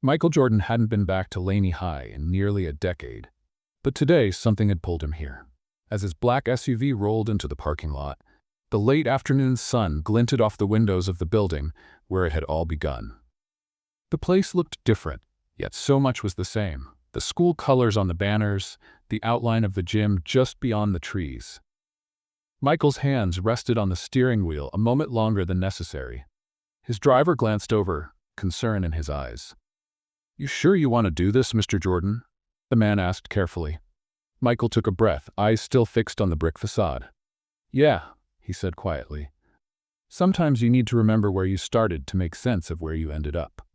Michael Jordan hadn't been back to Laney High in nearly a decade. But today, something had pulled him here. As his black SUV rolled into the parking lot, the late afternoon sun glinted off the windows of the building where it had all begun. The place looked different, yet so much was the same. The school colors on the banners, the outline of the gym just beyond the trees. Michael's hands rested on the steering wheel a moment longer than necessary. His driver glanced over, concern in his eyes. "You sure you want to do this, Mr. Jordan?" the man asked carefully. Michael took a breath, eyes still fixed on the brick facade. "Yeah," he said quietly. "Sometimes you need to remember where you started to make sense of where you ended up."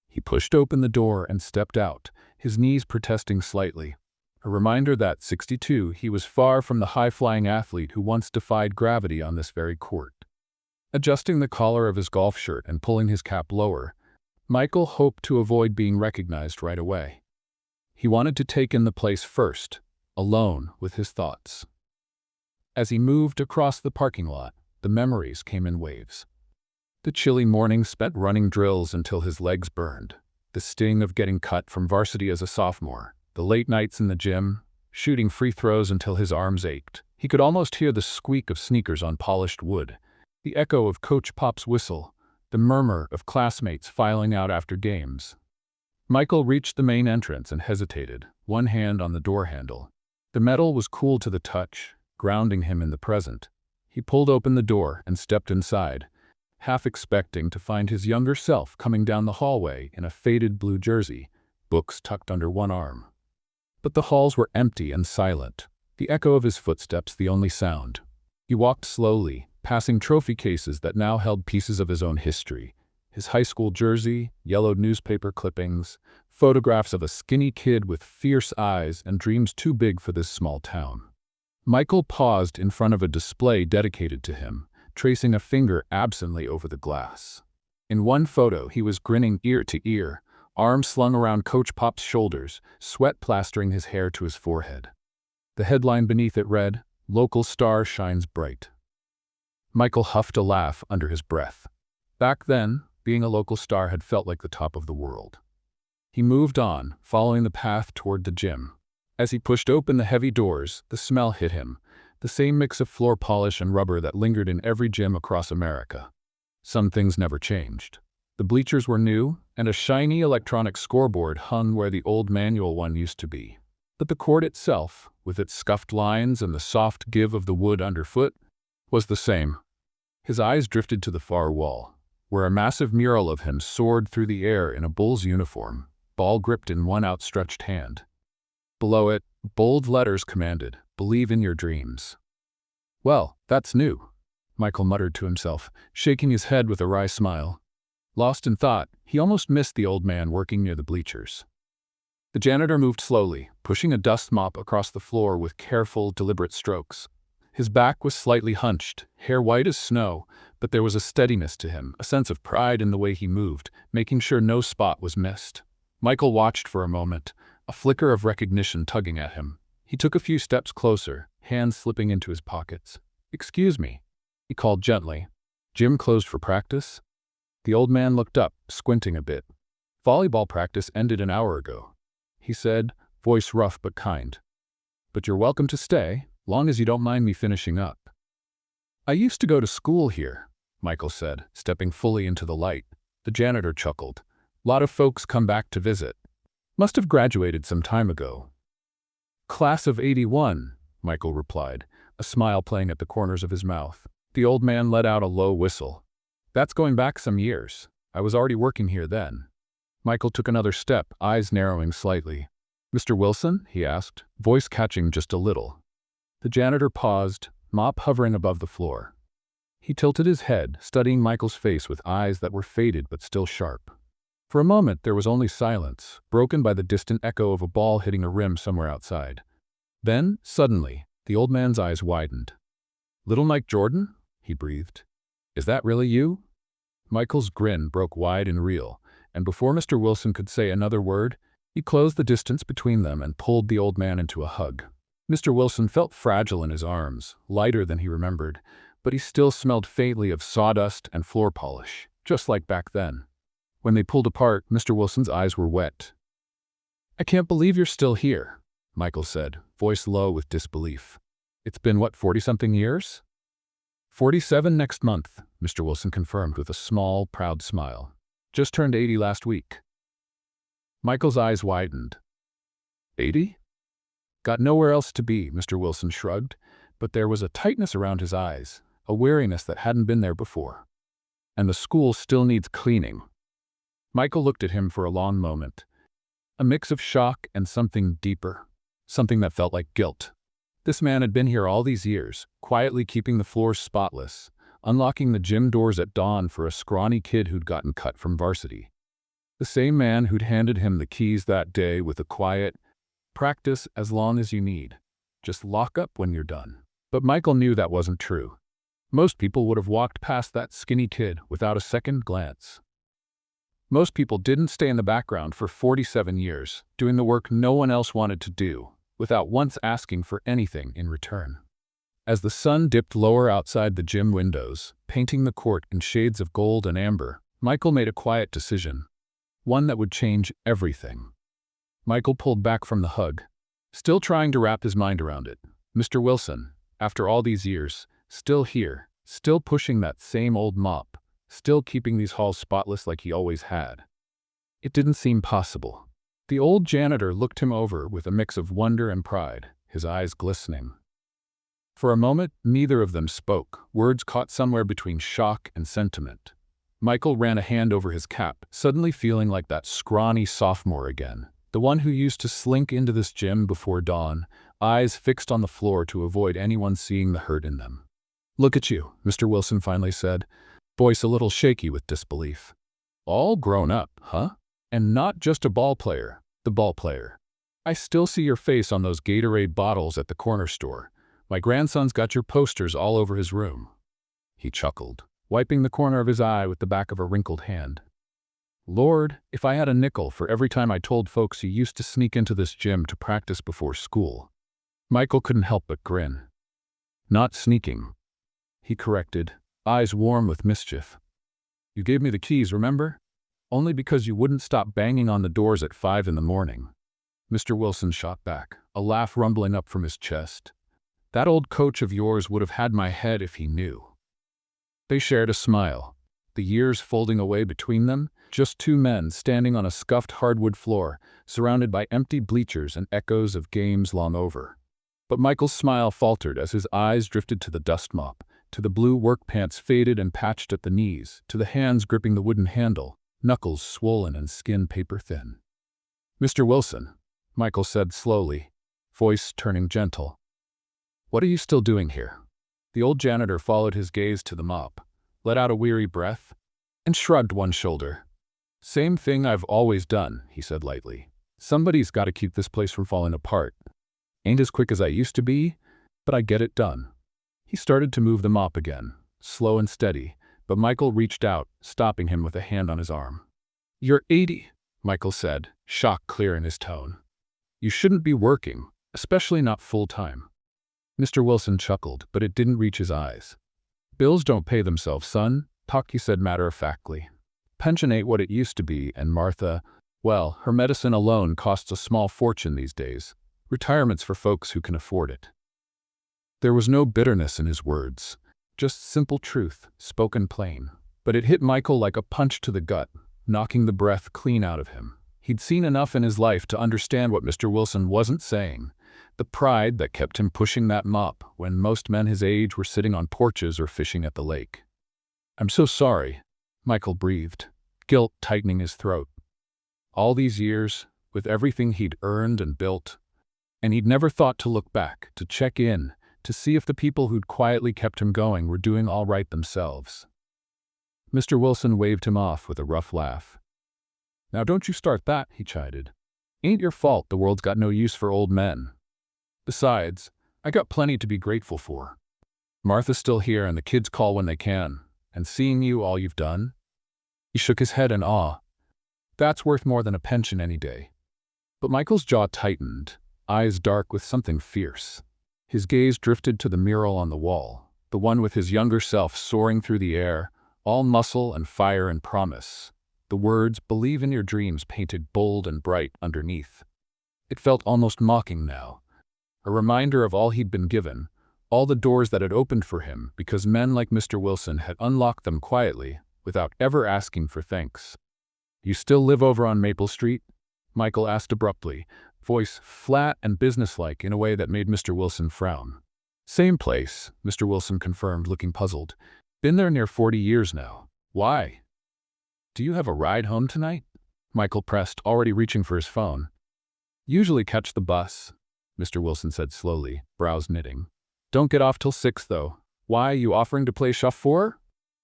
He pushed open the door and stepped out, his knees protesting slightly. A reminder that, 62, he was far from the high-flying athlete who once defied gravity on this very court. Adjusting the collar of his golf shirt and pulling his cap lower, Michael hoped to avoid being recognized right away. He wanted to take in the place first, alone with his thoughts. As he moved across the parking lot, the memories came in waves. The chilly mornings spent running drills until his legs burned, the sting of getting cut from varsity as a sophomore, the late nights in the gym, shooting free throws until his arms ached. He could almost hear the squeak of sneakers on polished wood, the echo of Coach Pop's whistle, the murmur of classmates filing out after games. Michael reached the main entrance and hesitated, one hand on the door handle. The metal was cool to the touch, grounding him in the present. He pulled open the door and stepped inside, half expecting to find his younger self coming down the hallway in a faded blue jersey, books tucked under one arm. But the halls were empty and silent, the echo of his footsteps the only sound. He walked slowly, passing trophy cases that now held pieces of his own history. His high school jersey, yellowed newspaper clippings, photographs of a skinny kid with fierce eyes and dreams too big for this small town. Michael paused in front of a display dedicated to him, tracing a finger absently over the glass. In one photo, he was grinning ear to ear, arms slung around Coach Pop's shoulders, sweat plastering his hair to his forehead. The headline beneath it read, "Local star shines bright." Michael huffed a laugh under his breath. Back then, being a local star had felt like the top of the world. He moved on, following the path toward the gym. As he pushed open the heavy doors, the smell hit him, the same mix of floor polish and rubber that lingered in every gym across America. Some things never changed. The bleachers were new, and a shiny electronic scoreboard hung where the old manual one used to be. But the court itself, with its scuffed lines and the soft give of the wood underfoot, was the same. His eyes drifted to the far wall, where a massive mural of him soared through the air in a Bulls uniform, ball gripped in one outstretched hand. Below it, bold letters commanded, "Believe in your dreams." "Well, that's new," Michael muttered to himself, shaking his head with a wry smile. Lost in thought, he almost missed the old man working near the bleachers. The janitor moved slowly, pushing a dust mop across the floor with careful, deliberate strokes. His back was slightly hunched, hair white as snow, but there was a steadiness to him, a sense of pride in the way he moved, making sure no spot was missed. Michael watched for a moment, a flicker of recognition tugging at him. He took a few steps closer, hands slipping into his pockets. "Excuse me," he called gently. "Gym closed for practice?" The old man looked up, squinting a bit. "Volleyball practice ended an hour ago," he said, voice rough but kind. "But you're welcome to stay, long as you don't mind me finishing up." "I used to go to school here," Michael said, stepping fully into the light. The janitor chuckled. "Lot of folks come back to visit. Must have graduated some time ago." "Class of '81, Michael replied, a smile playing at the corners of his mouth. The old man let out a low whistle. "That's going back some years. I was already working here then." Michael took another step, eyes narrowing slightly. "Mr. Wilson?" he asked, voice catching just a little. The janitor paused, mop hovering above the floor. He tilted his head, studying Michael's face with eyes that were faded but still sharp. For a moment there was only silence, broken by the distant echo of a ball hitting a rim somewhere outside. Then, suddenly, the old man's eyes widened. "Little Mike Jordan?" he breathed. "Is that really you?" Michael's grin broke wide and real, and before Mr. Wilson could say another word, he closed the distance between them and pulled the old man into a hug. Mr. Wilson felt fragile in his arms, lighter than he remembered, but he still smelled faintly of sawdust and floor polish, just like back then. When they pulled apart, Mr. Wilson's eyes were wet. "I can't believe you're still here," Michael said, voice low with disbelief. "It's been, what, 40-something years?" 47 next month, Mr. Wilson confirmed with a small, proud smile. "Just turned 80 last week." Michael's eyes widened. 80? "Got nowhere else to be," Mr. Wilson shrugged, but there was a tightness around his eyes, a weariness that hadn't been there before. "And the school still needs cleaning." Michael looked at him for a long moment, a mix of shock and something deeper, something that felt like guilt. This man had been here all these years, quietly keeping the floors spotless, unlocking the gym doors at dawn for a scrawny kid who'd gotten cut from varsity. The same man who'd handed him the keys that day with a quiet, "Practice as long as you need. Just lock up when you're done." But Michael knew that wasn't true. Most people would have walked past that skinny kid without a second glance. Most people didn't stay in the background for 47 years, doing the work no one else wanted to do, without once asking for anything in return. As the sun dipped lower outside the gym windows, painting the court in shades of gold and amber, Michael made a quiet decision, one that would change everything. Michael pulled back from the hug, still trying to wrap his mind around it. Mr. Wilson, after all these years, still here, still pushing that same old mop, still keeping these halls spotless like he always had. It didn't seem possible. The old janitor looked him over with a mix of wonder and pride, his eyes glistening. For a moment, neither of them spoke, words caught somewhere between shock and sentiment. Michael ran a hand over his cap, suddenly feeling like that scrawny sophomore again, the one who used to slink into this gym before dawn, eyes fixed on the floor to avoid anyone seeing the hurt in them. "Look at you," Mr. Wilson finally said, voice a little shaky with disbelief. "All grown up, huh? And not just a ball player, the ball player. I still see your face on those Gatorade bottles at the corner store. My grandson's got your posters all over his room." He chuckled, wiping the corner of his eye with the back of a wrinkled hand. "Lord, if I had a nickel for every time I told folks you used to sneak into this gym to practice before school." Michael couldn't help but grin. "Not sneaking," he corrected, eyes warm with mischief. "You gave me the keys, remember? Only because you wouldn't stop banging on the doors at 5 in the morning." Mr. Wilson shot back, a laugh rumbling up from his chest. "That old coach of yours would have had my head if he knew." They shared a smile, the years folding away between them, just two men standing on a scuffed hardwood floor, surrounded by empty bleachers and echoes of games long over. But Michael's smile faltered as his eyes drifted to the dust mop, to the blue work pants faded and patched at the knees, to the hands gripping the wooden handle, knuckles swollen and skin paper thin. "Mr. Wilson," Michael said slowly, voice turning gentle, "what are you still doing here?" The old janitor followed his gaze to the mop, let out a weary breath, and shrugged one shoulder. "Same thing I've always done," he said lightly. "Somebody's got to keep this place from falling apart. Ain't as quick as I used to be, but I get it done." He started to move the mop again, slow and steady, but Michael reached out, stopping him with a hand on his arm. "You're 80, Michael said, shock clear in his tone. "You shouldn't be working, especially not full-time." Mr. Wilson chuckled, but it didn't reach his eyes. "Bills don't pay themselves, son," he said matter-of-factly. "Pension ain't what it used to be, and Martha, well, her medicine alone costs a small fortune these days. Retirement's for folks who can afford it." There was no bitterness in his words, just simple truth, spoken plain. But it hit Michael like a punch to the gut, knocking the breath clean out of him. He'd seen enough in his life to understand what Mr. Wilson wasn't saying, the pride that kept him pushing that mop when most men his age were sitting on porches or fishing at the lake. "I'm so sorry," Michael breathed, guilt tightening his throat. All these years, with everything he'd earned and built, and he'd never thought to look back, to check in, to see if the people who'd quietly kept him going were doing all right themselves. Mr. Wilson waved him off with a rough laugh. "Now don't you start that," he chided. "Ain't your fault the world's got no use for old men. Besides, I got plenty to be grateful for. Martha's still here and the kids call when they can, and seeing you all you've done." He shook his head in awe. "That's worth more than a pension any day." But Michael's jaw tightened, eyes dark with something fierce. His gaze drifted to the mural on the wall, the one with his younger self soaring through the air, all muscle and fire and promise. the words "believe in your dreams" painted bold and bright underneath. It felt almost mocking now, a reminder of all he'd been given, all the doors that had opened for him because men like Mr. Wilson had unlocked them quietly, without ever asking for thanks. "You still live over on Maple Street?" Michael asked abruptly, voice flat and businesslike in a way that made Mr. Wilson frown. "Same place," Mr. Wilson confirmed, looking puzzled. "Been there near 40 years now. Why?" "Do you have a ride home tonight?" Michael pressed, already reaching for his phone. "Usually catch the bus," Mr. Wilson said slowly, brows knitting. "Don't get off till 6, though. Why, you offering to play chauffeur?"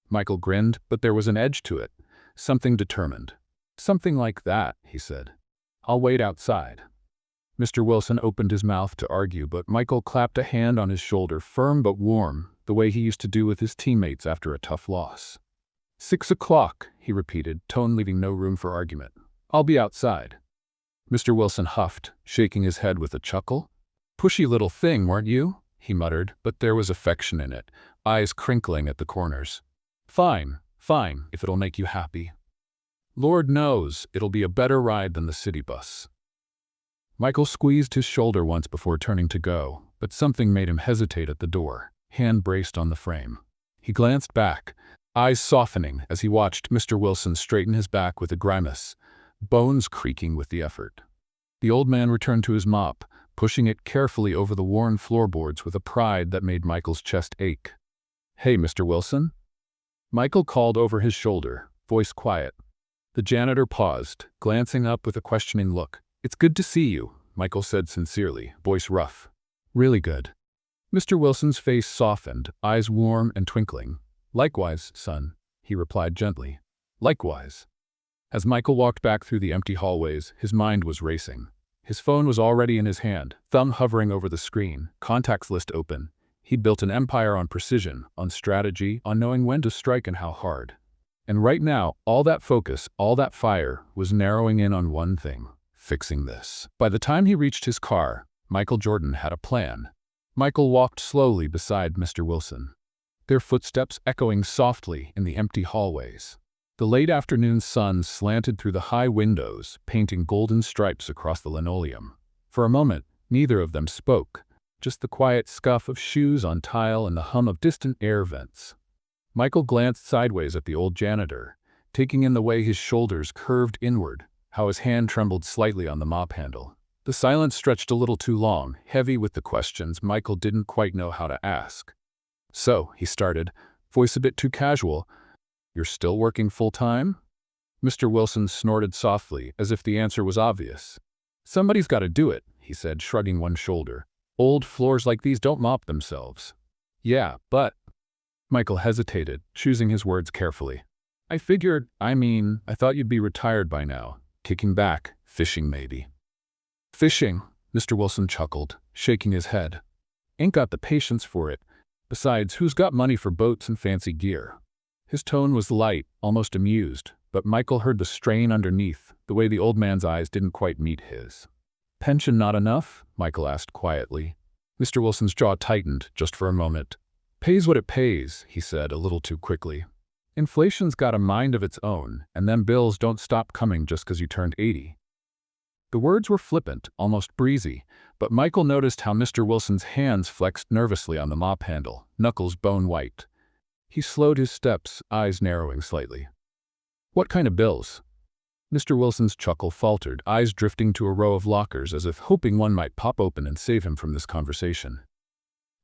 Michael grinned, but there was an edge to it, something determined. "Something like that," he said. "I'll wait outside." Mr. Wilson opened his mouth to argue, but Michael clapped a hand on his shoulder, firm but warm, the way he used to do with his teammates after a tough loss. 6 o'clock, he repeated, tone leaving no room for argument. "I'll be outside." Mr. Wilson huffed, shaking his head with a chuckle. "Pushy little thing, weren't you?" he muttered, but there was affection in it, eyes crinkling at the corners. Fine, if it'll make you happy. Lord knows, it'll be a better ride than the city bus." Michael squeezed his shoulder once before turning to go, but something made him hesitate at the door, hand braced on the frame. He glanced back, eyes softening as he watched Mr. Wilson straighten his back with a grimace, bones creaking with the effort. The old man returned to his mop, pushing it carefully over the worn floorboards with a pride that made Michael's chest ache. "Hey, Mr. Wilson?" Michael called over his shoulder, voice quiet. The janitor paused, glancing up with a questioning look. "It's good to see you," Michael said sincerely, voice rough. "Really good." Mr. Wilson's face softened, eyes warm and twinkling. "Likewise, son," he replied gently. "Likewise." As Michael walked back through the empty hallways, his mind was racing. His phone was already in his hand, thumb hovering over the screen, contacts list open. He'd built an empire on precision, on strategy, on knowing when to strike and how hard. And right now, all that focus, all that fire, was narrowing in on one thing: fixing this. By the time he reached his car, Michael Jordan had a plan. Michael walked slowly beside Mr. Wilson, their footsteps echoing softly in the empty hallways. The late afternoon sun slanted through the high windows, painting golden stripes across the linoleum. For a moment, neither of them spoke, just the quiet scuff of shoes on tile and the hum of distant air vents. Michael glanced sideways at the old janitor, taking in the way his shoulders curved inward, how his hand trembled slightly on the mop handle. The silence stretched a little too long, heavy with the questions Michael didn't quite know how to ask. "So," he started, voice a bit too casual, "you're still working full-time?" Mr. Wilson snorted softly, as if the answer was obvious. "Somebody's got to do it," he said, shrugging one shoulder. "Old floors like these don't mop themselves." "Yeah, but—" Michael hesitated, choosing his words carefully. I thought you'd be retired by now. Kicking back, fishing maybe." "Fishing?" Mr. Wilson chuckled, shaking his head. "Ain't got the patience for it. Besides, who's got money for boats and fancy gear?" His tone was light, almost amused, but Michael heard the strain underneath, the way the old man's eyes didn't quite meet his. "Pension not enough?" Michael asked quietly. Mr. Wilson's jaw tightened, just for a moment. "Pays what it pays," he said, a little too quickly. "Inflation's got a mind of its own, and them bills don't stop coming just 'cause you turned 80. The words were flippant, almost breezy, but Michael noticed how Mr. Wilson's hands flexed nervously on the mop handle, knuckles bone-white. He slowed his steps, eyes narrowing slightly. "What kind of bills?" Mr. Wilson's chuckle faltered, eyes drifting to a row of lockers as if hoping one might pop open and save him from this conversation.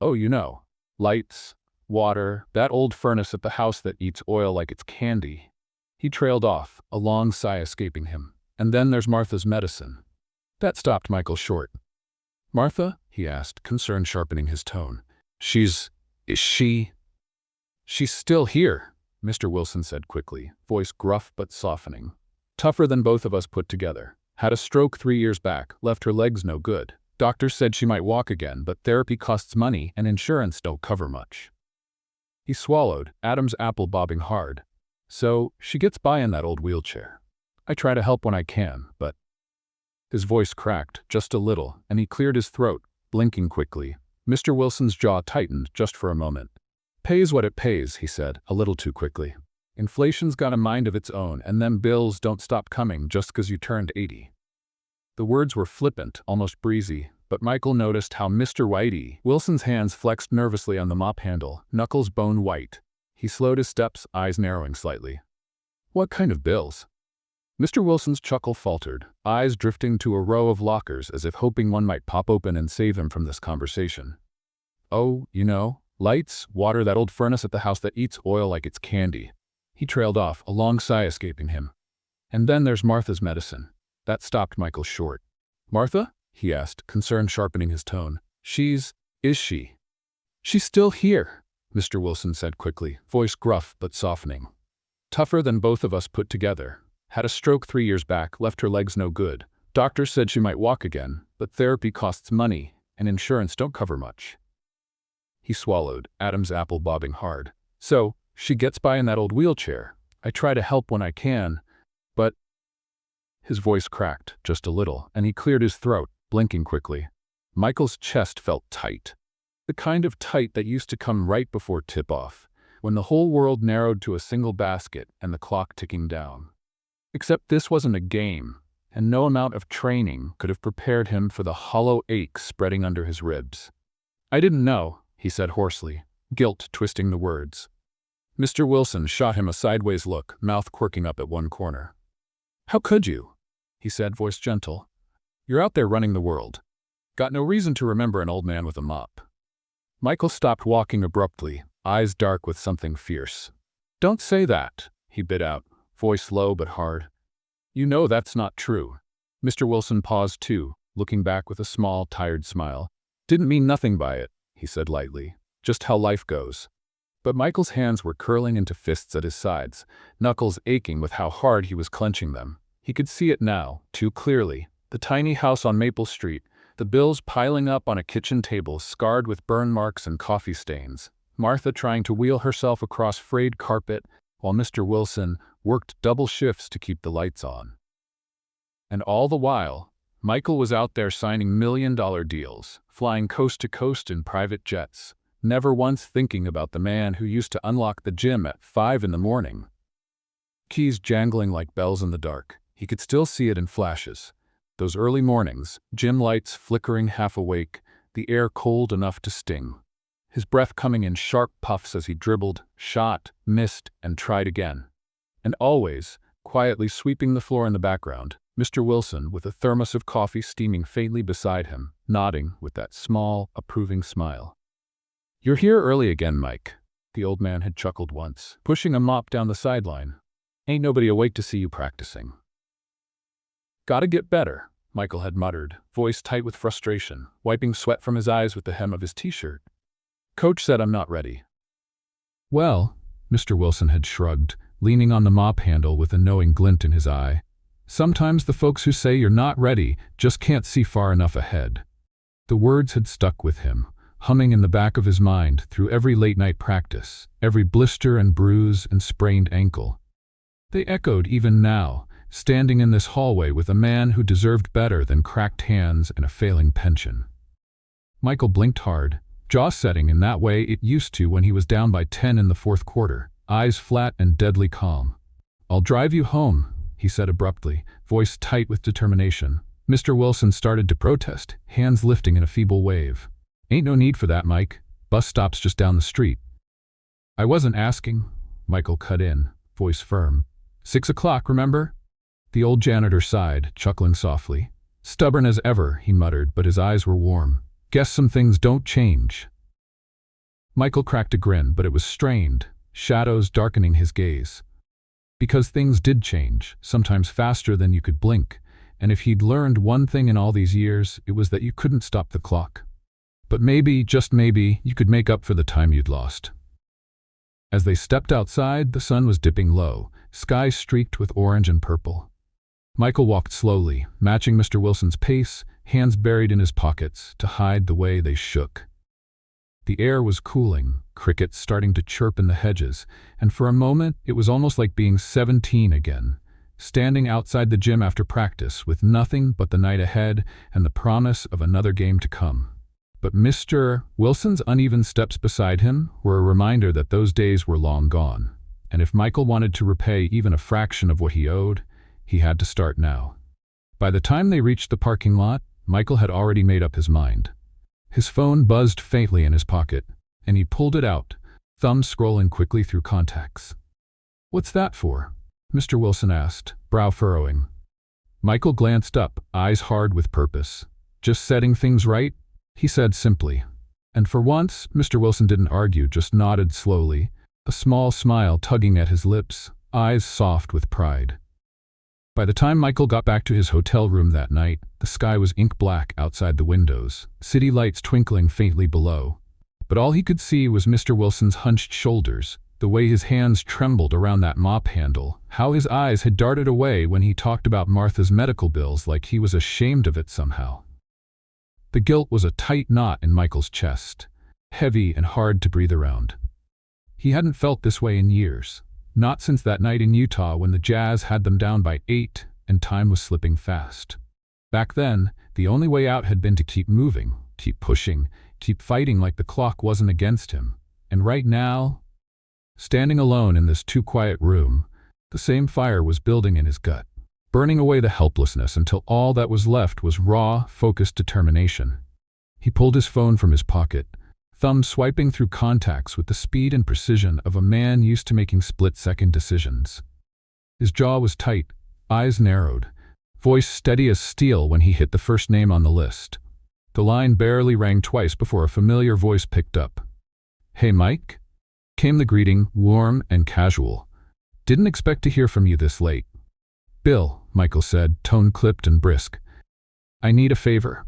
"Oh, you know. Lights, water, that old furnace at the house that eats oil like it's candy." He trailed off, a long sigh escaping him. "And then there's Martha's medicine." That stopped Michael short. "Martha?" he asked, concern sharpening his tone. Is she? "She's still here," Mr. Wilson said quickly, voice gruff but softening. "Tougher than both of us put together. Had a stroke 3 years back, left her legs no good. Doctors said she might walk again, but therapy costs money and insurance don't cover much." He swallowed, Adam's apple bobbing hard. "So, she gets by in that old wheelchair. I try to help when I can, but—" His voice cracked, just a little, and he cleared his throat, blinking quickly. Mr. Wilson's jaw tightened just for a moment. "Pays what it pays," he said, a little too quickly. Inflation's got a mind of its own, and them bills don't stop coming just 'cause you turned 80. The words were flippant, almost breezy, but Michael noticed how Mr. Whitey Wilson's hands flexed nervously on the mop handle, knuckles bone white. He slowed his steps, eyes narrowing slightly. What kind of bills? Mr. Wilson's chuckle faltered, eyes drifting to a row of lockers as if hoping one might pop open and save him from this conversation. Oh, lights, water, that old furnace at the house that eats oil like it's candy. He trailed off, a long sigh escaping him. And then there's Martha's medicine. That stopped Michael short. Martha? He asked, concern sharpening his tone. Is she? She's still here, Mr. Wilson said quickly, voice gruff but softening. Tougher than both of us put together. Had a stroke 3 years back, left her legs no good. Doctors said she might walk again, but therapy costs money, and insurance don't cover much. He swallowed, Adam's apple bobbing hard. So, she gets by in that old wheelchair. I try to help when I can, but... His voice cracked, just a little, and he cleared his throat, blinking quickly. Michael's chest felt tight. The kind of tight that used to come right before tip-off, when the whole world narrowed to a single basket and the clock ticking down. Except this wasn't a game, and no amount of training could have prepared him for the hollow ache spreading under his ribs. I didn't know, he said hoarsely, guilt twisting the words. Mr. Wilson shot him a sideways look, mouth quirking up at one corner. How could you? He said, voice gentle. You're out there running the world. Got no reason to remember an old man with a mop. Michael stopped walking abruptly, eyes dark with something fierce. Don't say that, he bit out, voice low but hard. You know that's not true. Mr. Wilson paused too, looking back with a small, tired smile. Didn't mean nothing by it, he said lightly. Just how life goes. But Michael's hands were curling into fists at his sides, knuckles aching with how hard he was clenching them. He could see it now, too clearly. The tiny house on Maple Street, the bills piling up on a kitchen table scarred with burn marks and coffee stains. Martha trying to wheel herself across frayed carpet, while Mr. Wilson worked double shifts to keep the lights on. And all the while, Michael was out there signing million-dollar deals, flying coast to coast in private jets, never once thinking about the man who used to unlock the gym at 5 in the morning. Keys jangling like bells in the dark. He could still see it in flashes. Those early mornings, gym lights flickering half awake, the air cold enough to sting. His breath coming in sharp puffs as he dribbled, shot, missed, and tried again. And always, quietly sweeping the floor in the background, Mr. Wilson with a thermos of coffee steaming faintly beside him, nodding with that small, approving smile. You're here early again, Mike, the old man had chuckled once, pushing a mop down the sideline. Ain't nobody awake to see you practicing. Gotta get better, Michael had muttered, voice tight with frustration, wiping sweat from his eyes with the hem of his t-shirt. Coach said I'm not ready. Well, Mr. Wilson had shrugged, leaning on the mop handle with a knowing glint in his eye. Sometimes the folks who say you're not ready just can't see far enough ahead. The words had stuck with him, humming in the back of his mind through every late-night practice, every blister and bruise and sprained ankle. They echoed even now, standing in this hallway with a man who deserved better than cracked hands and a failing pension. Michael blinked hard, jaw setting in that way it used to when he was down by 10 in the fourth quarter, eyes flat and deadly calm. I'll drive you home, he said abruptly, voice tight with determination. Mr. Wilson started to protest, hands lifting in a feeble wave. Ain't no need for that, Mike. Bus stop's just down the street. I wasn't asking, Michael cut in, voice firm. 6 o'clock, remember? The old janitor sighed, chuckling softly. Stubborn as ever, he muttered, but his eyes were warm. Guess some things don't change. Michael cracked a grin, but it was strained, shadows darkening his gaze. Because things did change, sometimes faster than you could blink, and if he'd learned one thing in all these years, it was that you couldn't stop the clock. But maybe, just maybe, you could make up for the time you'd lost. As they stepped outside, the sun was dipping low, skies streaked with orange and purple. Michael walked slowly, matching Mr. Wilson's pace, hands buried in his pockets to hide the way they shook. The air was cooling, crickets starting to chirp in the hedges, and for a moment it was almost like being 17 again, standing outside the gym after practice with nothing but the night ahead and the promise of another game to come. But Mr. Wilson's uneven steps beside him were a reminder that those days were long gone. and if Michael wanted to repay even a fraction of what he owed, he had to start now. By the time they reached the parking lot, Michael had already made up his mind. His phone buzzed faintly in his pocket, and he pulled it out, thumb scrolling quickly through contacts. "What's that for?" Mr. Wilson asked, brow furrowing. Michael glanced up, eyes hard with purpose. "Just setting things right," he said simply. And for once, Mr. Wilson didn't argue, just nodded slowly, a small smile tugging at his lips, eyes soft with pride. By the time Michael got back to his hotel room that night, the sky was ink black outside the windows, city lights twinkling faintly below. But all he could see was Mr. Wilson's hunched shoulders, the way his hands trembled around that mop handle, how his eyes had darted away when he talked about Martha's medical bills like he was ashamed of it somehow. The guilt was a tight knot in Michael's chest, heavy and hard to breathe around. He hadn't felt this way in years, not since that night in Utah when the Jazz had them down by 8 and time was slipping fast. Back then, the only way out had been to keep moving, keep pushing, keep fighting like the clock wasn't against him. And right now, standing alone in this too-quiet room, the same fire was building in his gut, burning away the helplessness until all that was left was raw, focused determination. He pulled his phone from his pocket, thumb swiping through contacts with the speed and precision of a man used to making split-second decisions. His jaw was tight, eyes narrowed, voice steady as steel when he hit the first name on the list. The line barely rang twice before a familiar voice picked up. "Hey, Mike?" Came the greeting, warm and casual. "Didn't expect to hear from you this late." "Bill," Michael said, tone clipped and brisk. "I need a favor."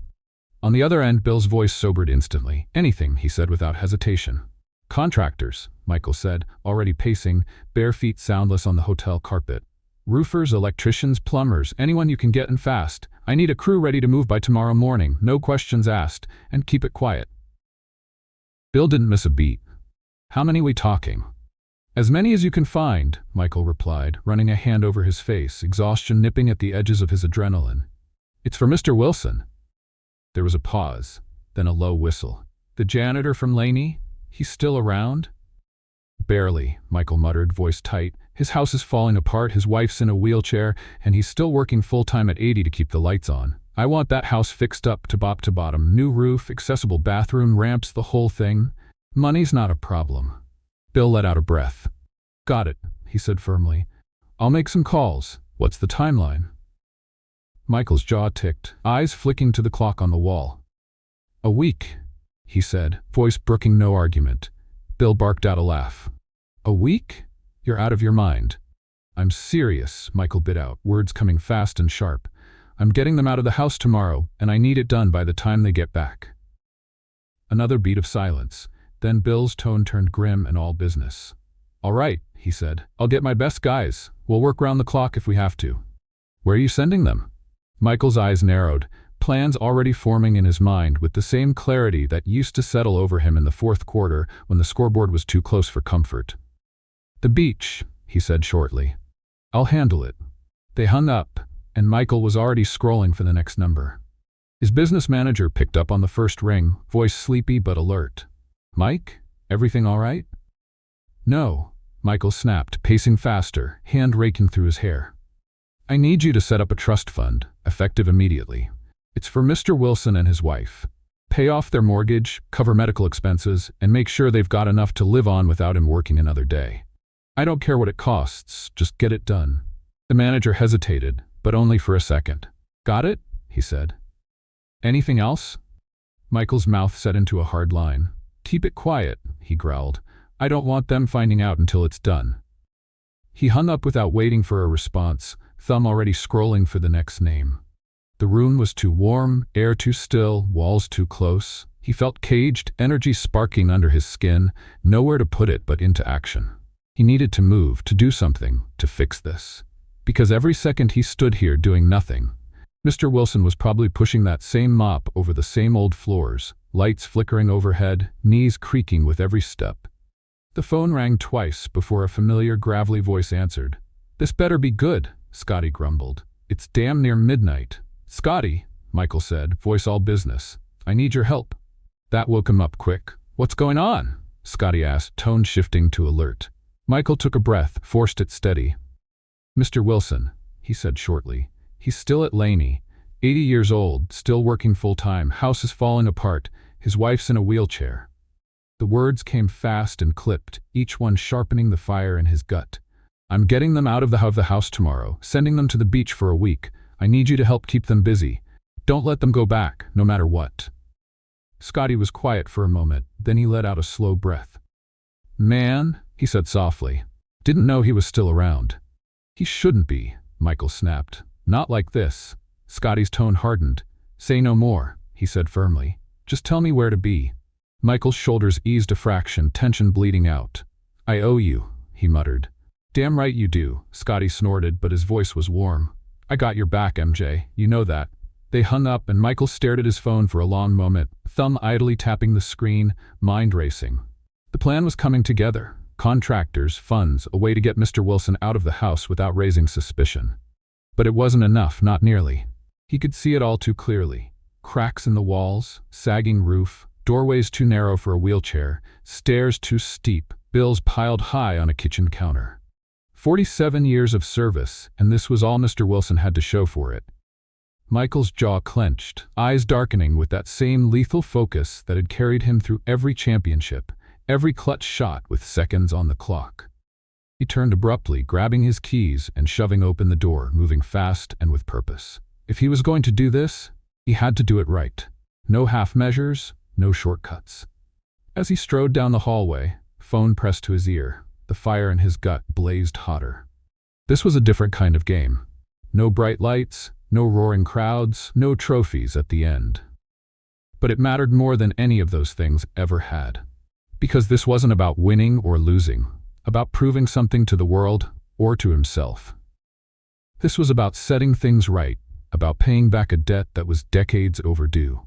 On the other end, Bill's voice sobered instantly. "Anything," he said without hesitation. "Contractors," Michael said, already pacing, bare feet soundless on the hotel carpet. "Roofers, electricians, plumbers, anyone you can get and fast. I need a crew ready to move by tomorrow morning, no questions asked, and keep it quiet." Bill didn't miss a beat. "How many we talking?" "As many as you can find," Michael replied, running a hand over his face, exhaustion nipping at the edges of his adrenaline. "It's for Mr. Wilson." There was a pause, then a low whistle. "The janitor from Laney? He's still around?" "Barely," Michael muttered, voice tight. "His house is falling apart, his wife's in a wheelchair, and he's still working full-time at 80 to keep the lights on. I want that house fixed up to bottom, new roof, accessible bathroom, ramps, the whole thing. Money's not a problem." Bill let out a breath. "Got it," he said firmly. "I'll make some calls. What's the timeline?" Michael's jaw ticked, eyes flicking to the clock on the wall. "A week," he said, voice brooking no argument. Bill barked out a laugh. "A week? You're out of your mind." "I'm serious," Michael bit out, words coming fast and sharp. "I'm getting them out of the house tomorrow, and I need it done by the time they get back." Another beat of silence. Then Bill's tone turned grim and all business. "All right," he said. "I'll get my best guys. We'll work round the clock if we have to." "Where are you sending them?" Michael's eyes narrowed, plans already forming in his mind with the same clarity that used to settle over him in the fourth quarter when the scoreboard was too close for comfort. "The beach," he said shortly. "I'll handle it." They hung up, and Michael was already scrolling for the next number. His business manager picked up on the first ring, voice sleepy but alert. "Mike, everything all right?" "No," Michael snapped, pacing faster, hand raking through his hair. "I need you to set up a trust fund, effective immediately. It's for Mr. Wilson and his wife. Pay off their mortgage, cover medical expenses, and make sure they've got enough to live on without him working another day. I don't care what it costs, just get it done." The manager hesitated, but only for a second. "Got it?" he said. "Anything else?" Michael's mouth set into a hard line. "Keep it quiet," he growled. "I don't want them finding out until it's done." He hung up without waiting for a response, thumb already scrolling for the next name. The room was too warm, air too still, walls too close. He felt caged, energy sparking under his skin, nowhere to put it but into action. He needed to move, to do something, to fix this. Because every second he stood here doing nothing, Mr. Wilson was probably pushing that same mop over the same old floors, lights flickering overhead, knees creaking with every step. The phone rang twice before a familiar gravelly voice answered. "This better be good," Scotty grumbled. "It's damn near midnight." "Scotty," Michael said, voice all business. "I need your help." That woke him up quick. "What's going on?" Scotty asked, tone shifting to alert. Michael took a breath, forced it steady. "Mr. Wilson," he said shortly. "He's still at Laney, 80 years old, still working full-time, house is falling apart, his wife's in a wheelchair." The words came fast and clipped, each one sharpening the fire in his gut. "I'm getting them out of the house tomorrow, sending them to the beach for a week. I need you to help keep them busy. Don't let them go back, no matter what." Scotty was quiet for a moment, then he let out a slow breath. "Man," he said softly. "Didn't know he was still around." "He shouldn't be," Michael snapped. "Not like this." Scotty's tone hardened. "Say no more," he said firmly. "Just tell me where to be." Michael's shoulders eased a fraction, tension bleeding out. "I owe you," he muttered. "Damn right you do," Scotty snorted, but his voice was warm. "I got your back, MJ, you know that." They hung up and Michael stared at his phone for a long moment, thumb idly tapping the screen, mind racing. The plan was coming together. Contractors, funds, a way to get Mr. Wilson out of the house without raising suspicion. But it wasn't enough, not nearly. He could see it all too clearly. Cracks in the walls, sagging roof, doorways too narrow for a wheelchair, stairs too steep, bills piled high on a kitchen counter. 47 years of service, and this was all Mr. Wilson had to show for it. Michael's jaw clenched, eyes darkening with that same lethal focus that had carried him through every championship, every clutch shot with seconds on the clock. He turned abruptly, grabbing his keys and shoving open the door, moving fast and with purpose. If he was going to do this, he had to do it right. No half measures, no shortcuts. As he strode down the hallway, phone pressed to his ear, the fire in his gut blazed hotter. This was a different kind of game. No bright lights, no roaring crowds, no trophies at the end. But it mattered more than any of those things ever had. Because this wasn't about winning or losing, about proving something to the world or to himself. This was about setting things right, about paying back a debt that was decades overdue.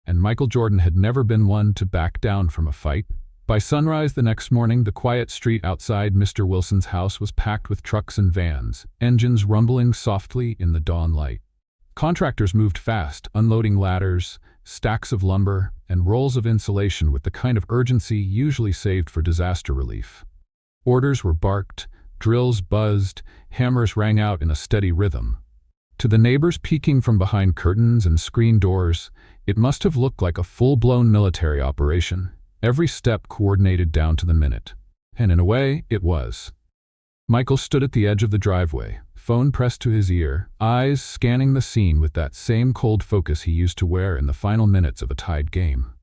And Michael Jordan had never been one to back down from a fight. By sunrise the next morning, the quiet street outside Mr. Wilson's house was packed with trucks and vans, engines rumbling softly in the dawn light. Contractors moved fast, unloading ladders, stacks of lumber, and rolls of insulation with the kind of urgency usually saved for disaster relief. Orders were barked, drills buzzed, hammers rang out in a steady rhythm. To the neighbors peeking from behind curtains and screen doors, it must have looked like a full-blown military operation. Every step coordinated down to the minute. And in a way, it was. Michael stood at the edge of the driveway, phone pressed to his ear, eyes scanning the scene with that same cold focus he used to wear in the final minutes of a tied game.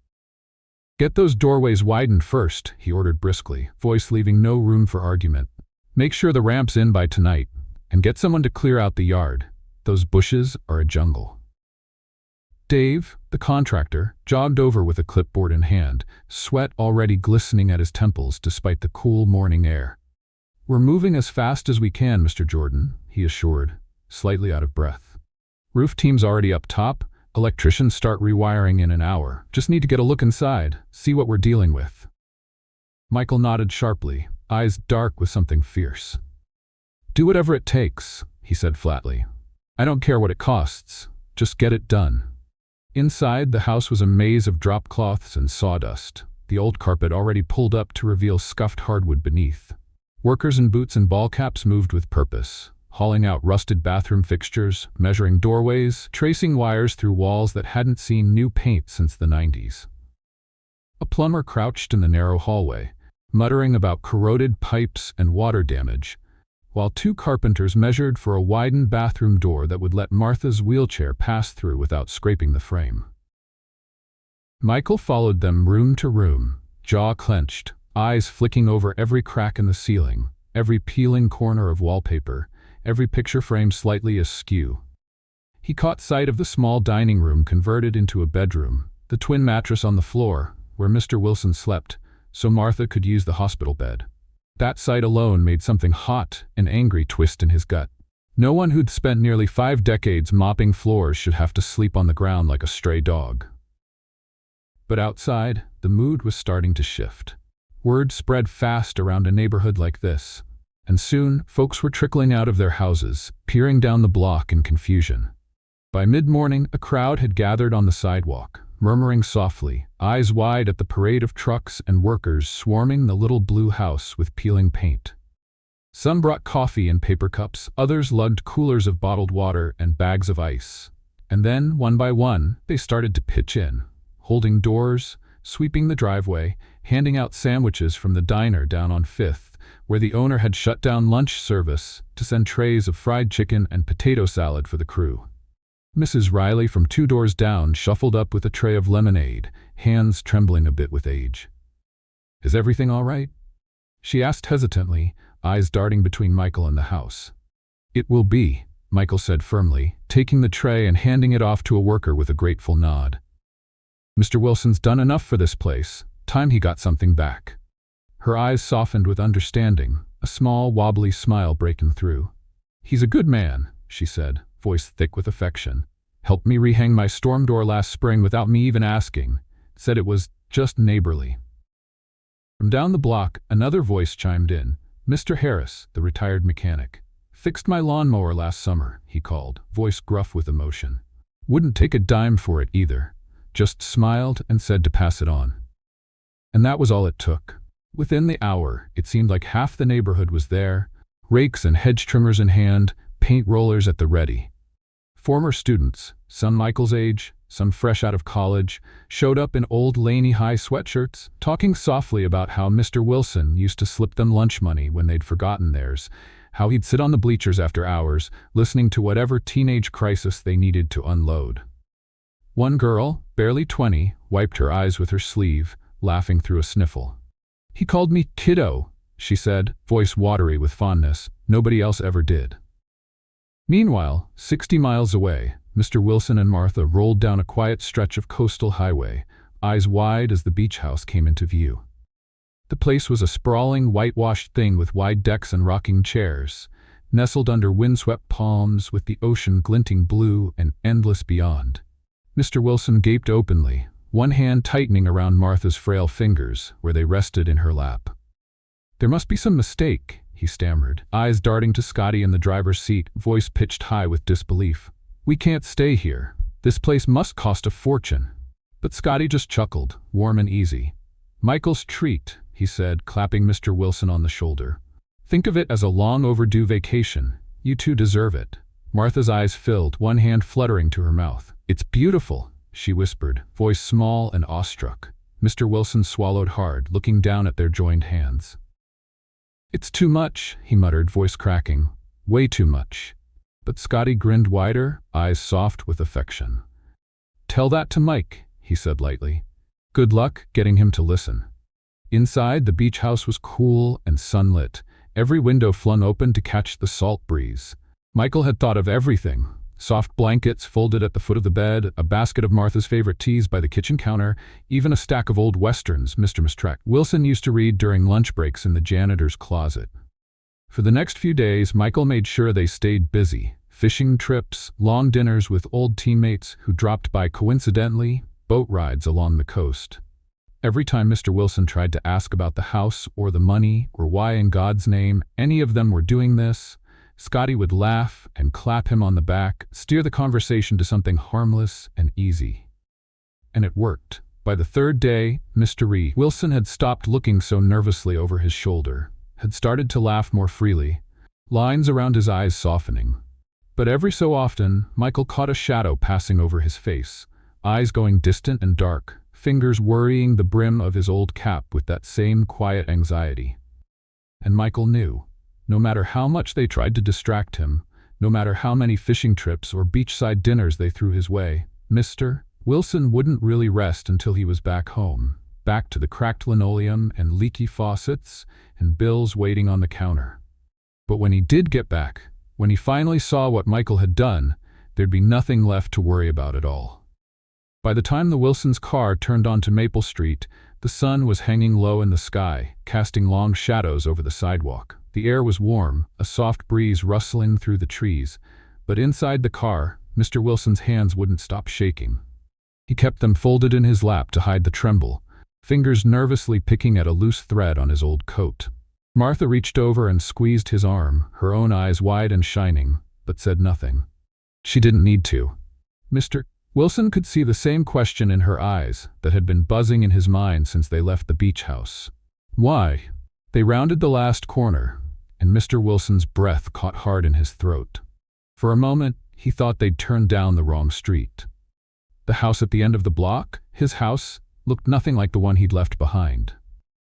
"Get those doorways widened first," he ordered briskly, voice leaving no room for argument. "Make sure the ramp's in by tonight, and get someone to clear out the yard. Those bushes are a jungle." Dave, the contractor, jogged over with a clipboard in hand, sweat already glistening at his temples despite the cool morning air. "We're moving as fast as we can, Mr. Jordan," he assured, slightly out of breath. "Roof team's already up top. Electricians start rewiring in an hour. Just need to get a look inside, see what we're dealing with." Michael nodded sharply, eyes dark with something fierce. "Do whatever it takes," he said flatly. "I don't care what it costs. Just get it done." Inside, the house was a maze of drop cloths and sawdust, the old carpet already pulled up to reveal scuffed hardwood beneath. Workers in boots and ball caps moved with purpose, hauling out rusted bathroom fixtures, measuring doorways, tracing wires through walls that hadn't seen new paint since the 90s. A plumber crouched in the narrow hallway, muttering about corroded pipes and water damage, while two carpenters measured for a widened bathroom door that would let Martha's wheelchair pass through without scraping the frame. Michael followed them room to room, jaw clenched, eyes flicking over every crack in the ceiling, every peeling corner of wallpaper, every picture frame slightly askew. He caught sight of the small dining room converted into a bedroom, the twin mattress on the floor, where Mr. Wilson slept, so Martha could use the hospital bed. That sight alone made something hot and angry twist in his gut. No one who'd spent nearly 5 decades mopping floors should have to sleep on the ground like a stray dog. But outside, the mood was starting to shift. Word spread fast around a neighborhood like this, and soon folks were trickling out of their houses, peering down the block in confusion. By mid-morning, a crowd had gathered on the sidewalk, murmuring softly, eyes wide at the parade of trucks and workers swarming the little blue house with peeling paint. Some brought coffee in paper cups, others lugged coolers of bottled water and bags of ice. And then, one by one, they started to pitch in, holding doors, sweeping the driveway, handing out sandwiches from the diner down on 5th, where the owner had shut down lunch service to send trays of fried chicken and potato salad for the crew. Mrs. Riley from 2 doors down shuffled up with a tray of lemonade, hands trembling a bit with age. "Is everything all right?" she asked hesitantly, eyes darting between Michael and the house. "It will be," Michael said firmly, taking the tray and handing it off to a worker with a grateful nod. "Mr. Wilson's done enough for this place. Time he got something back." Her eyes softened with understanding, a small, wobbly smile breaking through. "He's a good man," she said, voice thick with affection. "Helped me rehang my storm door last spring without me even asking. Said it was just neighborly." From down the block, another voice chimed in. "Mr. Harris, the retired mechanic. Fixed my lawnmower last summer," he called, voice gruff with emotion. "Wouldn't take a dime for it either. Just smiled and said to pass it on." And that was all it took. Within the hour, it seemed like half the neighborhood was there, rakes and hedge trimmers in hand, paint rollers at the ready. Former students, some Michael's age, some fresh out of college, showed up in old Laney High sweatshirts, talking softly about how Mr. Wilson used to slip them lunch money when they'd forgotten theirs, how he'd sit on the bleachers after hours, listening to whatever teenage crisis they needed to unload. One girl, barely 20, wiped her eyes with her sleeve, laughing through a sniffle. "He called me kiddo," she said, voice watery with fondness. "Nobody else ever did." Meanwhile, 60 miles away, Mr. Wilson and Martha rolled down a quiet stretch of coastal highway, eyes wide as the beach house came into view. The place was a sprawling, whitewashed thing with wide decks and rocking chairs, nestled under windswept palms with the ocean glinting blue and endless beyond. Mr. Wilson gaped openly, one hand tightening around Martha's frail fingers where they rested in her lap. "There must be some mistake," he stammered, eyes darting to Scotty in the driver's seat, voice pitched high with disbelief. "We can't stay here. This place must cost a fortune." But Scotty just chuckled, warm and easy. "Michael's treat," he said, clapping Mr. Wilson on the shoulder. "Think of it as a long overdue vacation. You two deserve it." Martha's eyes filled, one hand fluttering to her mouth. "It's beautiful," she whispered, voice small and awestruck. Mr. Wilson swallowed hard, looking down at their joined hands. "It's too much," he muttered, voice cracking. "Way too much." But Scotty grinned wider, eyes soft with affection. "Tell that to Mike," he said lightly. "Good luck getting him to listen." Inside, the beach house was cool and sunlit, every window flung open to catch the salt breeze. Michael had thought of everything. Soft blankets folded at the foot of the bed, a basket of Martha's favorite teas by the kitchen counter, even a stack of old westerns Mr. Mistrek Wilson used to read during lunch breaks in the janitor's closet. For the next few days, Michael made sure they stayed busy. Fishing trips, long dinners with old teammates who dropped by coincidentally, boat rides along the coast. Every time Mr. Wilson tried to ask about the house or the money or why in God's name any of them were doing this, Scotty would laugh and clap him on the back, steer the conversation to something harmless and easy. And it worked. By the third day, Mr. Wilson had stopped looking so nervously over his shoulder, had started to laugh more freely, lines around his eyes softening. But every so often, Michael caught a shadow passing over his face, eyes going distant and dark, fingers worrying the brim of his old cap with that same quiet anxiety. And Michael knew. No matter how much they tried to distract him, no matter how many fishing trips or beachside dinners they threw his way, Mr. Wilson wouldn't really rest until he was back home, back to the cracked linoleum and leaky faucets and bills waiting on the counter. But when he did get back, when he finally saw what Michael had done, there'd be nothing left to worry about at all. By the time the Wilsons' car turned onto Maple Street, the sun was hanging low in the sky, casting long shadows over the sidewalk. The air was warm, a soft breeze rustling through the trees, but inside the car, Mr. Wilson's hands wouldn't stop shaking. He kept them folded in his lap to hide the tremble, fingers nervously picking at a loose thread on his old coat. Martha reached over and squeezed his arm, her own eyes wide and shining, but said nothing. She didn't need to. Mr. Wilson could see the same question in her eyes that had been buzzing in his mind since they left the beach house. Why? They rounded the last corner, and Mr. Wilson's breath caught hard in his throat. For a moment, he thought they'd turned down the wrong street. The house at the end of the block, his house, looked nothing like the one he'd left behind.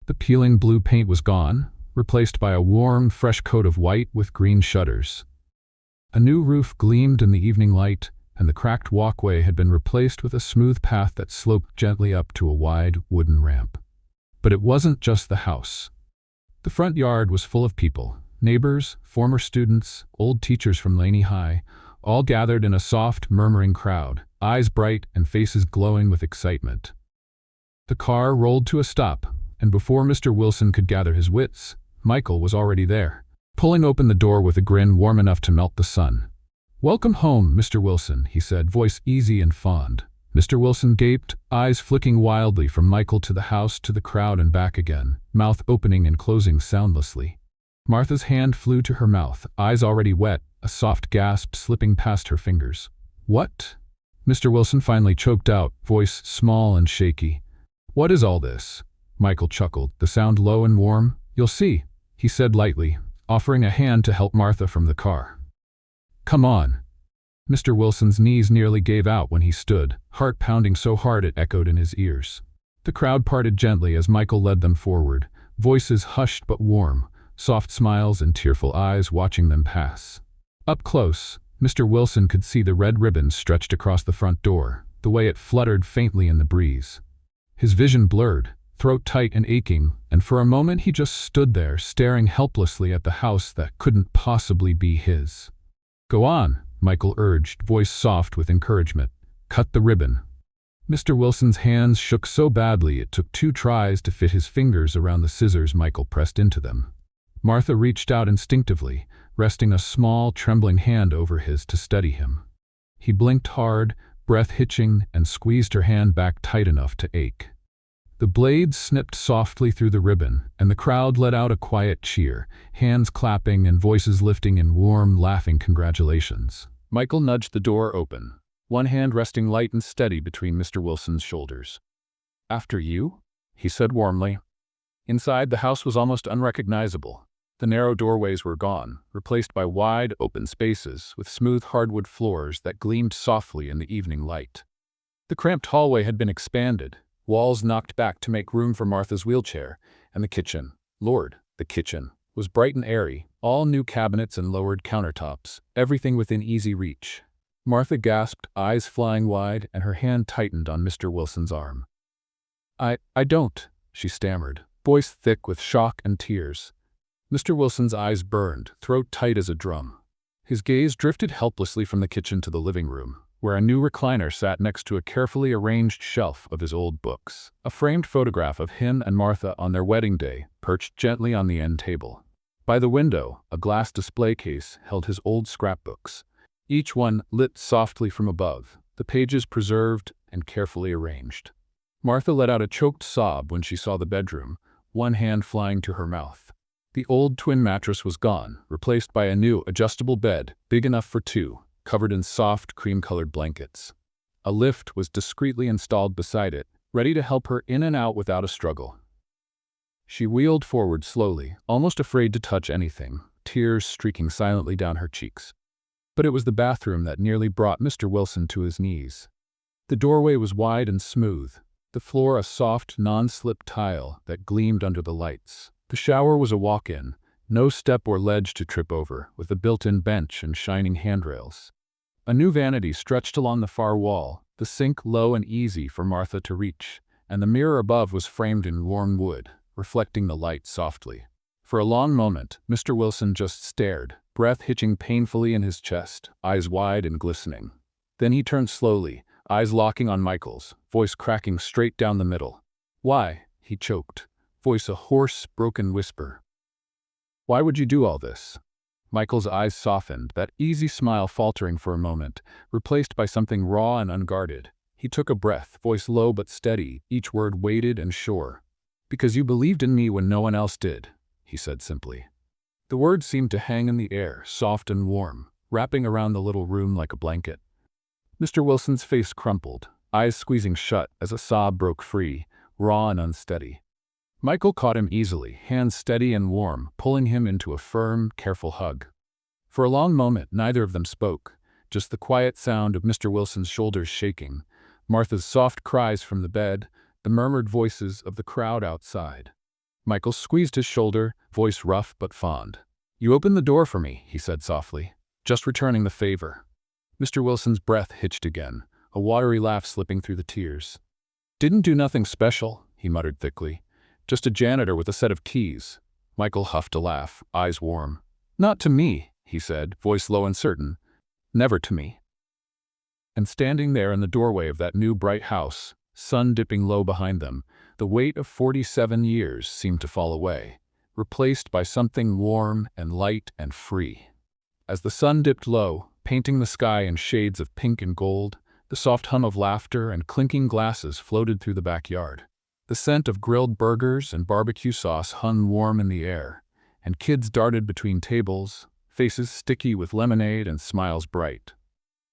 The peeling blue paint was gone, replaced by a warm, fresh coat of white with green shutters. A new roof gleamed in the evening light, and the cracked walkway had been replaced with a smooth path that sloped gently up to a wide, wooden ramp. But it wasn't just the house. The front yard was full of people, neighbors, former students, old teachers from Laney High, all gathered in a soft, murmuring crowd, eyes bright and faces glowing with excitement. The car rolled to a stop, and before Mr. Wilson could gather his wits, Michael was already there, pulling open the door with a grin warm enough to melt the sun. "Welcome home, Mr. Wilson," he said, voice easy and fond. Mr. Wilson gaped, eyes flicking wildly from Michael to the house to the crowd and back again, mouth opening and closing soundlessly. Martha's hand flew to her mouth, eyes already wet, a soft gasp slipping past her fingers. "What?" Mr. Wilson finally choked out, voice small and shaky. "What is all this?" Michael chuckled, the sound low and warm. "You'll see," he said lightly, offering a hand to help Martha from the car. "Come on." Mr. Wilson's knees nearly gave out when he stood, heart pounding so hard it echoed in his ears. The crowd parted gently as Michael led them forward, voices hushed but warm, soft smiles and tearful eyes watching them pass. Up close, Mr. Wilson could see the red ribbon stretched across the front door, the way it fluttered faintly in the breeze. His vision blurred, throat tight and aching, and for a moment he just stood there, staring helplessly at the house that couldn't possibly be his. "Go on," Michael urged, voice soft with encouragement. "Cut the ribbon." Mr. Wilson's hands shook so badly it took 2 tries to fit his fingers around the scissors Michael pressed into them. Martha reached out instinctively, resting a small, trembling hand over his to steady him. He blinked hard, breath hitching, and squeezed her hand back tight enough to ache. The blade snipped softly through the ribbon, and the crowd let out a quiet cheer, hands clapping and voices lifting in warm, laughing congratulations. Michael nudged the door open, one hand resting light and steady between Mr. Wilson's shoulders. "After you?" he said warmly. Inside, the house was almost unrecognizable. The narrow doorways were gone, replaced by wide, open spaces with smooth hardwood floors that gleamed softly in the evening light. The cramped hallway had been expanded, walls knocked back to make room for Martha's wheelchair, and the kitchen, Lord, the kitchen, was bright and airy, all new cabinets and lowered countertops, everything within easy reach. Martha gasped, eyes flying wide, and her hand tightened on Mr. Wilson's arm. I don't," she stammered, voice thick with shock and tears. Mr. Wilson's eyes burned, throat tight as a drum. His gaze drifted helplessly from the kitchen to the living room, where a new recliner sat next to a carefully arranged shelf of his old books. A framed photograph of him and Martha on their wedding day perched gently on the end table. By the window, a glass display case held his old scrapbooks, each one lit softly from above, the pages preserved and carefully arranged. Martha let out a choked sob when she saw the bedroom, one hand flying to her mouth. The old twin mattress was gone, replaced by a new adjustable bed, big enough for 2, covered in soft, cream-colored blankets. A lift was discreetly installed beside it, ready to help her in and out without a struggle. She wheeled forward slowly, almost afraid to touch anything, tears streaking silently down her cheeks. But it was the bathroom that nearly brought Mr. Wilson to his knees. The doorway was wide and smooth, the floor a soft, non-slip tile that gleamed under the lights. The shower was a walk-in, no step or ledge to trip over, with a built-in bench and shining handrails. A new vanity stretched along the far wall, the sink low and easy for Martha to reach, and the mirror above was framed in warm wood, reflecting the light softly. For a long moment, Mr. Wilson just stared, breath hitching painfully in his chest, eyes wide and glistening. Then he turned slowly, eyes locking on Michael's, voice cracking straight down the middle. "Why?" he choked, voice a hoarse, broken whisper. "Why would you do all this?" Michael's eyes softened, that easy smile faltering for a moment, replaced by something raw and unguarded. He took a breath, voice low but steady, each word weighted and sure. "Because you believed in me when no one else did," he said simply. The words seemed to hang in the air, soft and warm, wrapping around the little room like a blanket. Mr. Wilson's face crumpled, eyes squeezing shut as a sob broke free, raw and unsteady. Michael caught him easily, hands steady and warm, pulling him into a firm, careful hug. For a long moment, neither of them spoke, just the quiet sound of Mr. Wilson's shoulders shaking, Martha's soft cries from the bed, the murmured voices of the crowd outside. Michael squeezed his shoulder, voice rough but fond. "You opened the door for me," he said softly, "just returning the favor." Mr. Wilson's breath hitched again, a watery laugh slipping through the tears. "Didn't do nothing special," he muttered thickly. "Just a janitor with a set of keys." Michael huffed a laugh, eyes warm. "Not to me," he said, voice low and certain. "Never to me." And standing there in the doorway of that new bright house, sun dipping low behind them, the weight of 47 years seemed to fall away, replaced by something warm and light and free. As the sun dipped low, painting the sky in shades of pink and gold, the soft hum of laughter and clinking glasses floated through the backyard. The scent of grilled burgers and barbecue sauce hung warm in the air, and kids darted between tables, faces sticky with lemonade and smiles bright.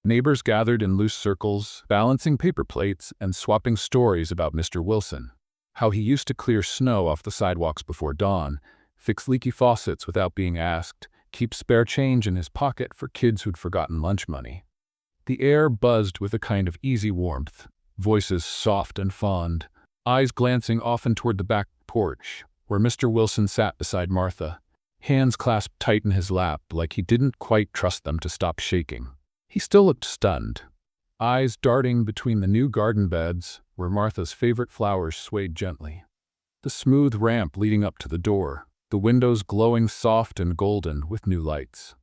Neighbors gathered in loose circles, balancing paper plates and swapping stories about Mr. Wilson. How he used to clear snow off the sidewalks before dawn, fix leaky faucets without being asked, keep spare change in his pocket for kids who'd forgotten lunch money. The air buzzed with a kind of easy warmth, voices soft and fond, eyes glancing often toward the back porch, where Mr. Wilson sat beside Martha, hands clasped tight in his lap like he didn't quite trust them to stop shaking. He still looked stunned, eyes darting between the new garden beds where Martha's favorite flowers swayed gently. The smooth ramp leading up to the door, the windows glowing soft and golden with new lights.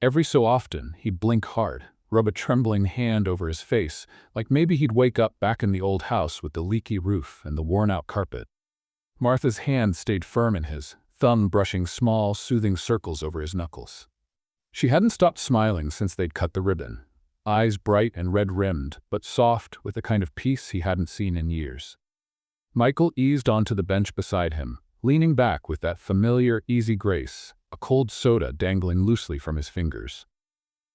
Every so often, he'd blink hard, rub a trembling hand over his face, like maybe he'd wake up back in the old house with the leaky roof and the worn-out carpet. Martha's hand stayed firm in his, thumb brushing small, soothing circles over his knuckles. She hadn't stopped smiling since they'd cut the ribbon, eyes bright and red-rimmed, but soft with a kind of peace he hadn't seen in years. Michael eased onto the bench beside him, leaning back with that familiar, easy grace, a cold soda dangling loosely from his fingers.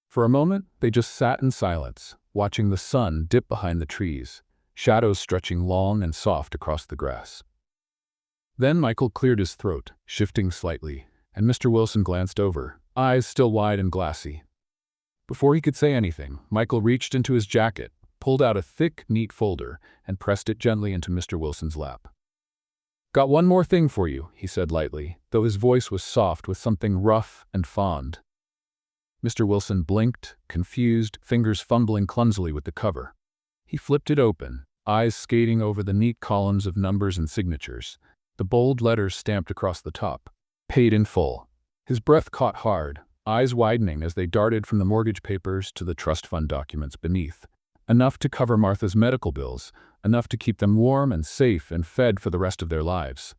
For a moment, they just sat in silence, watching the sun dip behind the trees, shadows stretching long and soft across the grass. Then Michael cleared his throat, shifting slightly, and Mr. Wilson glanced over, eyes still wide and glassy. Before he could say anything, Michael reached into his jacket, pulled out a thick, neat folder, and pressed it gently into Mr. Wilson's lap. "Got one more thing for you," he said lightly, though his voice was soft with something rough and fond. Mr. Wilson blinked, confused, fingers fumbling clumsily with the cover. He flipped it open, eyes skating over the neat columns of numbers and signatures, the bold letters stamped across the top. Paid in full. His breath caught hard, eyes widening as they darted from the mortgage papers to the trust fund documents beneath. Enough to cover Martha's medical bills, enough to keep them warm and safe and fed for the rest of their lives.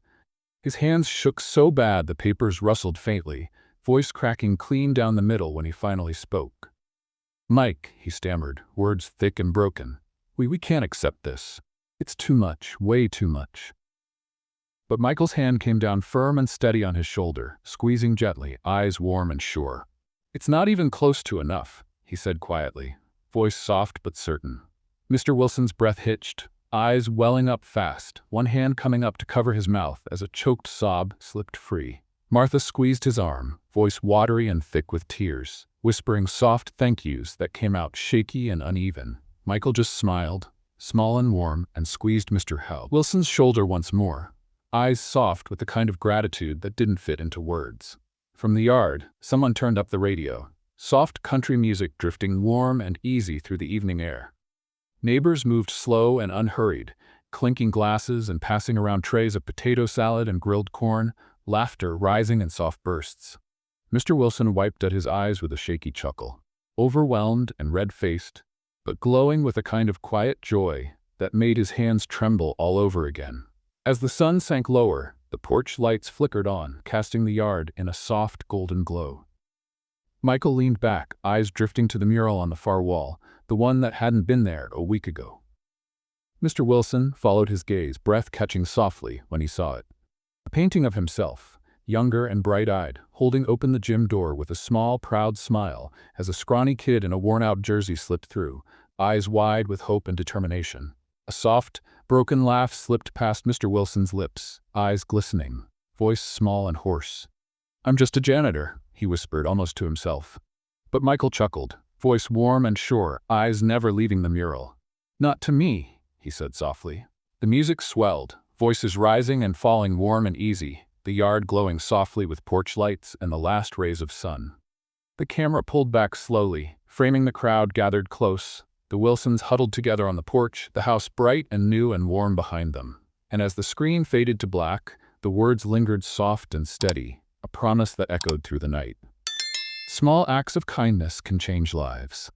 His hands shook so bad the papers rustled faintly, voice cracking clean down the middle when he finally spoke. "Mike," he stammered, words thick and broken. We can't accept this. It's too much, way too much." But Michael's hand came down firm and steady on his shoulder, squeezing gently, eyes warm and sure. "It's not even close to enough," he said quietly, voice soft but certain. Mr. Wilson's breath hitched, eyes welling up fast, one hand coming up to cover his mouth as a choked sob slipped free. Martha squeezed his arm, voice watery and thick with tears, whispering soft thank yous that came out shaky and uneven. Michael just smiled, small and warm, and squeezed Mr. Wilson's shoulder once more, eyes soft with a kind of gratitude that didn't fit into words. From the yard, someone turned up the radio, soft country music drifting warm and easy through the evening air. Neighbors moved slow and unhurried, clinking glasses and passing around trays of potato salad and grilled corn, laughter rising in soft bursts. Mr. Wilson wiped at his eyes with a shaky chuckle, overwhelmed and red-faced, but glowing with a kind of quiet joy that made his hands tremble all over again. As the sun sank lower, the porch lights flickered on, casting the yard in a soft golden glow. Michael leaned back, eyes drifting to the mural on the far wall, the one that hadn't been there a week ago. Mr. Wilson followed his gaze, breath catching softly when he saw it. A painting of himself, younger and bright-eyed, holding open the gym door with a small, proud smile as a scrawny kid in a worn-out jersey slipped through, eyes wide with hope and determination. A soft, broken laugh slipped past Mr. Wilson's lips, eyes glistening, voice small and hoarse. "I'm just a janitor," he whispered almost to himself. But Michael chuckled, voice warm and sure, eyes never leaving the mural. "Not to me," he said softly. The music swelled, voices rising and falling warm and easy, the yard glowing softly with porch lights and the last rays of sun. The camera pulled back slowly, framing the crowd gathered close, the Wilsons huddled together on the porch, the house bright and new and warm behind them. And as the screen faded to black, the words lingered soft and steady, a promise that echoed through the night. Small acts of kindness can change lives.